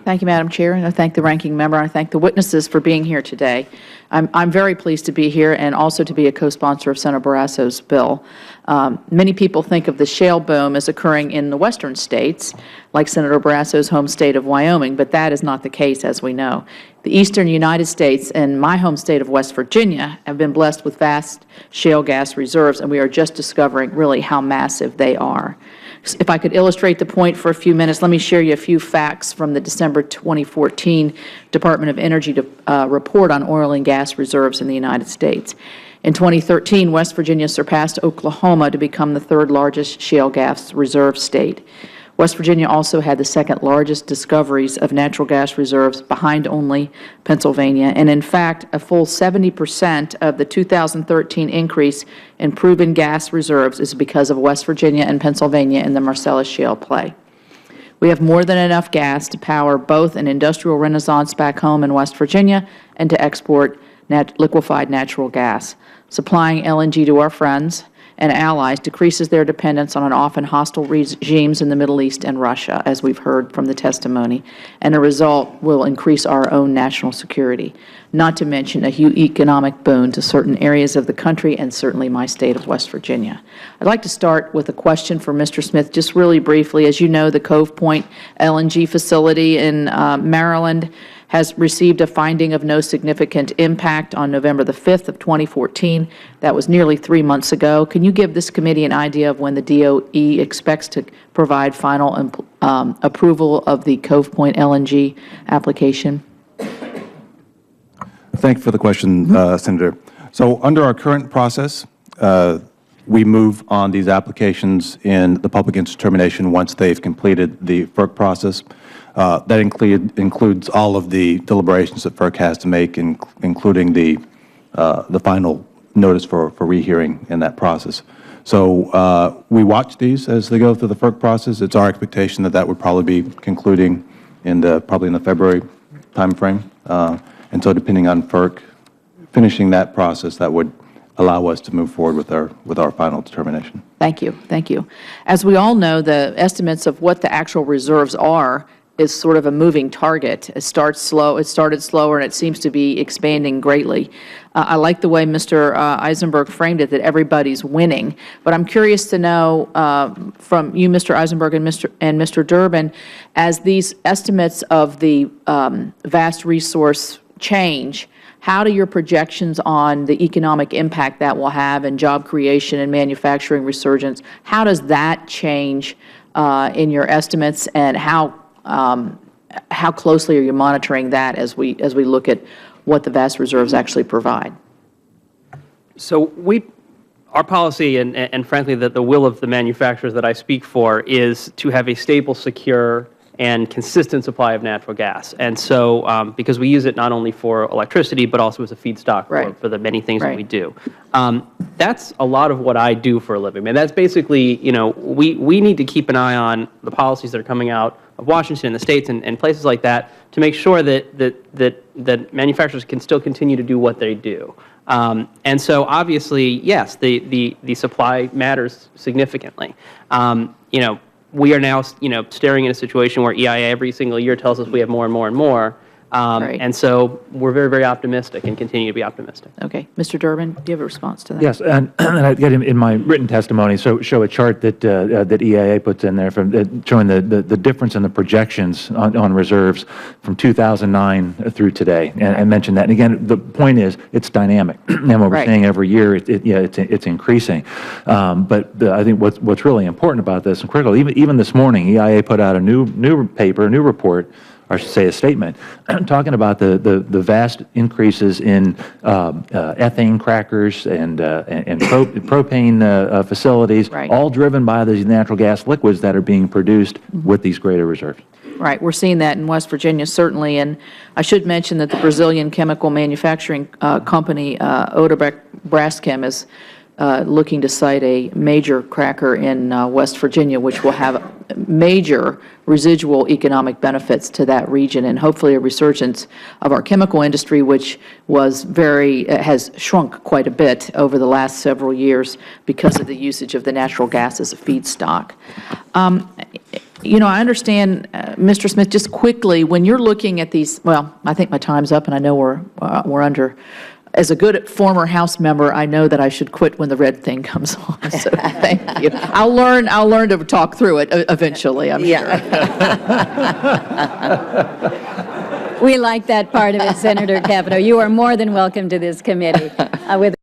Thank you, Madam Chair, and I thank the ranking member. I thank the witnesses for being here today. I'm very pleased to be here and also to be a co-sponsor of Senator Barrasso's bill. Many people think of the shale boom as occurring in the western states, like Senator Barrasso's home state of Wyoming, but that is not the case, as we know. The eastern United States and my home state of West Virginia have been blessed with vast shale gas reserves, and we are just discovering really how massive they are. If I could illustrate the point for a few minutes, let me share you a few facts from the December 2014 Department of Energy report on oil and gas reserves in the United States. In 2013, West Virginia surpassed Oklahoma to become the third largest shale gas reserve state. West Virginia also had the second largest discoveries of natural gas reserves, behind only Pennsylvania, and in fact, a full 70% of the 2013 increase in proven gas reserves is because of West Virginia and Pennsylvania in the Marcellus Shale play. We have more than enough gas to power both an industrial renaissance back home in West Virginia and to export liquefied natural gas. Supplying LNG to our friends and allies decreases their dependence on an often hostile regimes in the Middle East and Russia, as we've heard from the testimony, and a result will increase our own national security, not to mention a huge economic boon to certain areas of the country and certainly my state of West Virginia. I'd like to start with a question for Mr. Smith, just really briefly. As you know, the Cove Point LNG facility in Maryland has received a finding of no significant impact on November the 5th of 2014. That was nearly 3 months ago. Can you give this committee an idea of when the DOE expects to provide final approval of the Cove Point LNG application? Thank you for the question, Senator. So under our current process, we move on these applications in the public interest determination once they've completed the FERC process. That includes all of the deliberations that FERC has to make, including the final notice for rehearing in that process. So we watch these as they go through the FERC process. It's our expectation that that would probably be concluding probably in the February timeframe. And so depending on FERC finishing that process, that would allow us to move forward with our final determination. Thank you. Thank you. As we all know, the estimates of what the actual reserves are is sort of a moving target. It started slower, and it seems to be expanding greatly. I like the way Mr. Eisenberg framed it, that everybody's winning. But I'm curious to know from you, Mr. Eisenberg and Mr. Durbin, as these estimates of the vast resource change, how do your projections on the economic impact that will have in job creation and manufacturing resurgence, how does that change in your estimates, and how closely are you monitoring that as we look at what the vast reserves actually provide? So our policy and frankly the will of the manufacturers that I speak for is to have a stable, secure, and consistent supply of natural gas. And so because we use it not only for electricity but also as a feedstock for the many things that we do. That's a lot of what I do for a living. And that's basically, we need to keep an eye on the policies that are coming out of Washington and the states and places like that to make sure that manufacturers can still continue to do what they do. And so obviously, yes, the supply matters significantly. We are now, staring at a situation where EIA every single year tells us we have more and more and more. And so we're very, very optimistic and continue to be optimistic. Okay. Mr. Durbin, do you have a response to that? Yes, and I get in my written testimony, show a chart that EIA puts in there showing the difference in the projections on reserves from 2009 through today. And I mentioned that. And again, the point is it's dynamic. And what we're seeing every year, it's increasing. But I think what's really important about this and critical, even this morning, EIA put out a new paper, a new report, or I should say a statement, talking about the vast increases in ethane crackers and propane facilities, all driven by these natural gas liquids that are being produced with these greater reserves. Right. We're seeing that in West Virginia, certainly. And I should mention that the Brazilian chemical manufacturing company, Odebrecht Braskem, is looking to site a major cracker in West Virginia, which will have major residual economic benefits to that region, and hopefully a resurgence of our chemical industry, which has shrunk quite a bit over the last several years because of the usage of the natural gas as a feedstock. You know, I understand, Mr. Smith, just quickly, when you're looking at these, well, I think my time's up, and I know we're under. As a good former House member, I know that I should quit when the red thing comes on, so thank you. I'll learn to talk through it eventually, I'm sure. We like that part of it, Senator Capito. You are more than welcome to this committee. With